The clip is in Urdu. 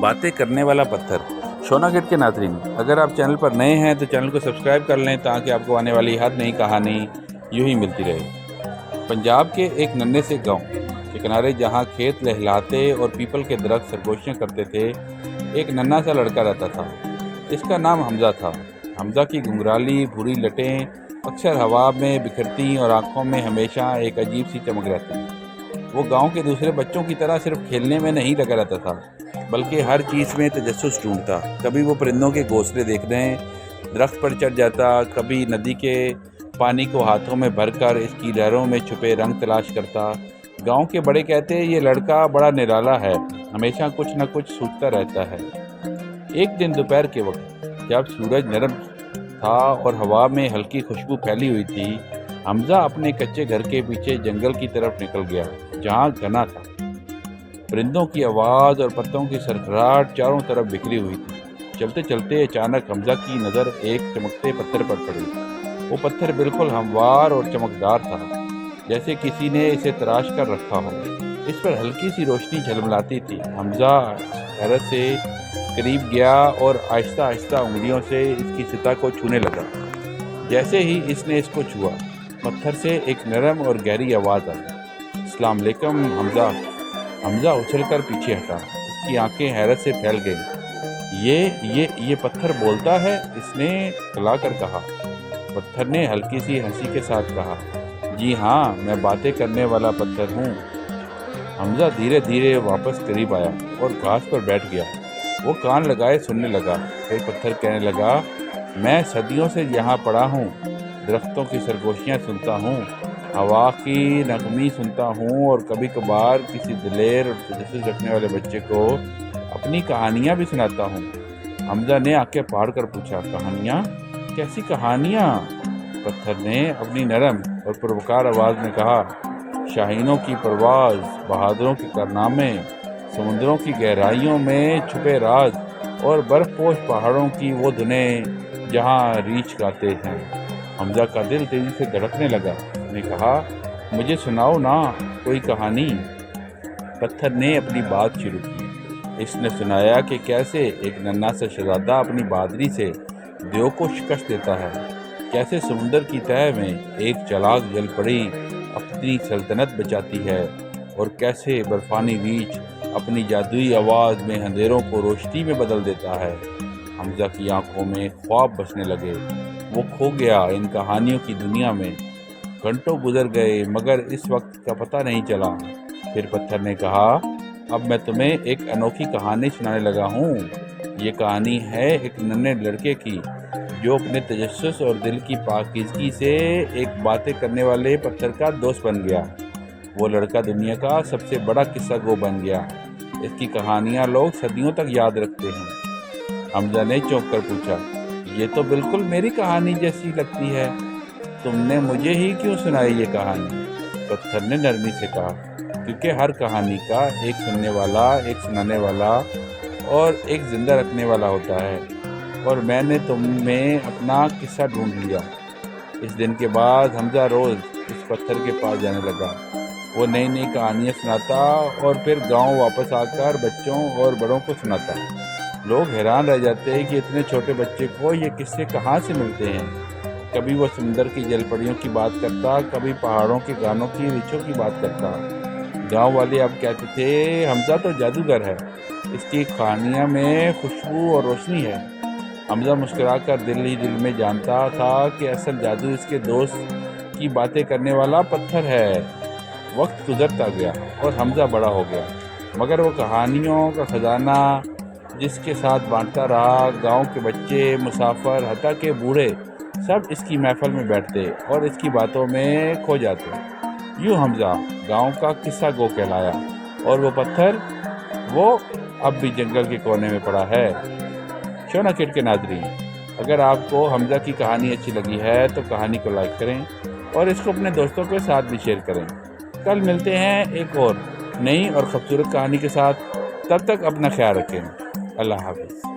باتیں کرنے والا پتھر۔ شونا کڈ کے ناظرین، اگر آپ چینل پر نئے ہیں تو چینل کو سبسکرائب کر لیں تاکہ آپ کو آنے والی ہر نئی کہانی یوں ہی ملتی رہے۔ پنجاب کے ایک ننھے سے گاؤں کے کنارے جہاں کھیت لہلاتے اور پیپل کے درخت سرگوشیاں کرتے تھے، ایک ننھا سا لڑکا رہتا تھا۔ اس کا نام حمزہ تھا۔ حمزہ کی گھنگرالی بھوری لٹیں اکثر ہوا میں بکھرتی اور آنکھوں میں ہمیشہ ایک عجیب سی چمک رہتی۔ وہ گاؤں کے دوسرے بچوں کی طرح صرف کھیلنے میں نہیں لگا رہتا تھا، بلکہ ہر چیز میں تجسس ڈھونڈتا۔ کبھی وہ پرندوں کے گھونسلے دیکھنے درخت پر چڑھ جاتا، کبھی ندی کے پانی کو ہاتھوں میں بھر کر اس کی لہروں میں چھپے رنگ تلاش کرتا۔ گاؤں کے بڑے کہتے یہ لڑکا بڑا نرالا ہے، ہمیشہ کچھ نہ کچھ سوچتا رہتا ہے۔ ایک دن دوپہر کے وقت جب سورج نرم تھا اور ہوا میں ہلکی خوشبو پھیلی ہوئی تھی، حمزہ اپنے کچے گھر کے پیچھے جنگل کی طرف نکل گیا جہاں گھنا تھا۔ پرندوں کی آواز اور پتوں کی سرسراہٹ چاروں طرف بکھری ہوئی تھی۔ چلتے چلتے اچانک حمزہ کی نظر ایک چمکتے پتھر پر پڑی۔ وہ پتھر بالکل ہموار اور چمکدار تھا، جیسے کسی نے اسے تراش کر رکھا ہو۔ اس پر ہلکی سی روشنی جھلملاتی تھی۔ حمزہ حیرت سے قریب گیا اور آہستہ آہستہ انگلیوں سے اس کی سطح کو چھونے لگا۔ جیسے ہی اس نے اس کو چھوا، پتھر سے ایک نرم اور گہری آواز آئی، السلام علیکم حمزہ۔ حمزہ اچھل کر پیچھے ہٹا، اس کی آنکھیں حیرت سے پھیل گئیں۔ یہ پتھر بولتا ہے، اس نے کھلا کر کہا۔ پتھر نے ہلکی سی ہنسی کے ساتھ کہا، جی ہاں، میں باتیں کرنے والا پتھر ہوں۔ حمزہ دھیرے دھیرے واپس قریب آیا اور گھاس پر بیٹھ گیا۔ وہ کان لگائے سننے لگا۔ پھر پتھر کہنے لگا، میں صدیوں سے یہاں پڑا ہوں، درختوں کی سرگوشیاں سنتا ہوں، ہوا کی نغمی سنتا ہوں اور کبھی کبھار کسی دلیر اور تجسس رکھنے والے بچے کو اپنی کہانیاں بھی سناتا ہوں۔ حمزہ نے آنکھیں پھاڑ کر پوچھا، کہانیاں؟ کیسی کہانیاں؟ پتھر نے اپنی نرم اور پروکار آواز میں کہا، شاہینوں کی پرواز، بہادروں کے کارنامے، سمندروں کی گہرائیوں میں چھپے راز اور برف پوش پہاڑوں کی وہ دھنیں جہاں ریچھ گاتے ہیں۔ حمزہ کا دل تیزی سے دھڑکنے لگا۔ اس نے کہا، مجھے سناؤ نا کوئی کہانی۔ پتھر نے اپنی بات شروع کی۔ اس نے سنایا کہ کیسے ایک ننھا سا شہزادہ اپنی بہادری سے دیو کو شکست دیتا ہے، کیسے سمندر کی تہہ میں ایک چالاک جل پڑی اپنی سلطنت بچاتی ہے، اور کیسے برفانی ریچھ اپنی جادوئی آواز میں اندھیروں کو روشنی میں بدل دیتا ہے۔ حمزہ کی آنکھوں میں خواب بسنے لگے۔ وہ کھو گیا ان کہانیوں کی دنیا میں۔ گھنٹوں گزر گئے مگر اس وقت کا پتہ نہیں چلا۔ پھر پتھر نے کہا، اب میں تمہیں ایک انوکھی کہانی سنانے لگا ہوں۔ یہ کہانی ہے ایک ننھے لڑکے کی جو اپنے تجسس اور دل کی پاکیزگی سے ایک باتیں کرنے والے پتھر کا دوست بن گیا۔ وہ لڑکا دنیا کا سب سے بڑا قصہ گو بن گیا۔ اس کی کہانیاں لوگ صدیوں تک یاد رکھتے ہیں۔ حمزہ نے چونک کر پوچھا، یہ تو بالکل میری کہانی جیسی لگتی ہے، تم نے مجھے ہی کیوں سنائی یہ کہانی؟ پتھر نے نرمی سے کہا، کیونکہ ہر کہانی کا ایک سننے والا، ایک سنانے والا اور ایک زندہ رکھنے والا ہوتا ہے، اور میں نے تم میں اپنا قصہ ڈھونڈ لیا۔ اس دن کے بعد حمزہ روز اس پتھر کے پاس جانے لگا۔ وہ نئی نئی کہانیاں سناتا اور پھر گاؤں واپس آ کر بچوں اور بڑوں کو سناتا۔ لوگ حیران رہ جاتے کہ اتنے چھوٹے بچے کو یہ قصے کہاں سے ملتے ہیں۔ کبھی وہ سمندر کی جل پریوں کی بات کرتا، کبھی پہاڑوں کے گانوں کی ریچھوں کی بات کرتا۔ گاؤں والے اب کہتے تھے، حمزہ تو جادوگر ہے، اس کی کہانیاں میں خوشبو اور روشنی ہے۔ حمزہ مسکرا کر دل ہی دل میں جانتا تھا کہ اصل جادو اس کے دوست کی باتیں کرنے والا پتھر ہے۔ وقت گزرتا گیا اور حمزہ بڑا ہو گیا، مگر وہ کہانیوں کا خزانہ جس کے ساتھ بانٹتا رہا۔ گاؤں کے بچے، مسافر، حتیٰ کہ بوڑھے سب اس کی محفل میں بیٹھتے اور اس کی باتوں میں کھو جاتے۔ یوں حمزہ گاؤں کا قصہ گو کہلایا، اور وہ پتھر وہ اب بھی جنگل کے کونے میں پڑا ہے۔ شونا کڈ کے ناظرین، اگر آپ کو حمزہ کی کہانی اچھی لگی ہے تو کہانی کو لائک کریں اور اس کو اپنے دوستوں کے ساتھ بھی شیئر کریں۔ کل ملتے ہیں ایک اور نئی اور خوبصورت کہانی کے ساتھ۔ تب تک اپنا خیال رکھیں۔ اللہ حافظ۔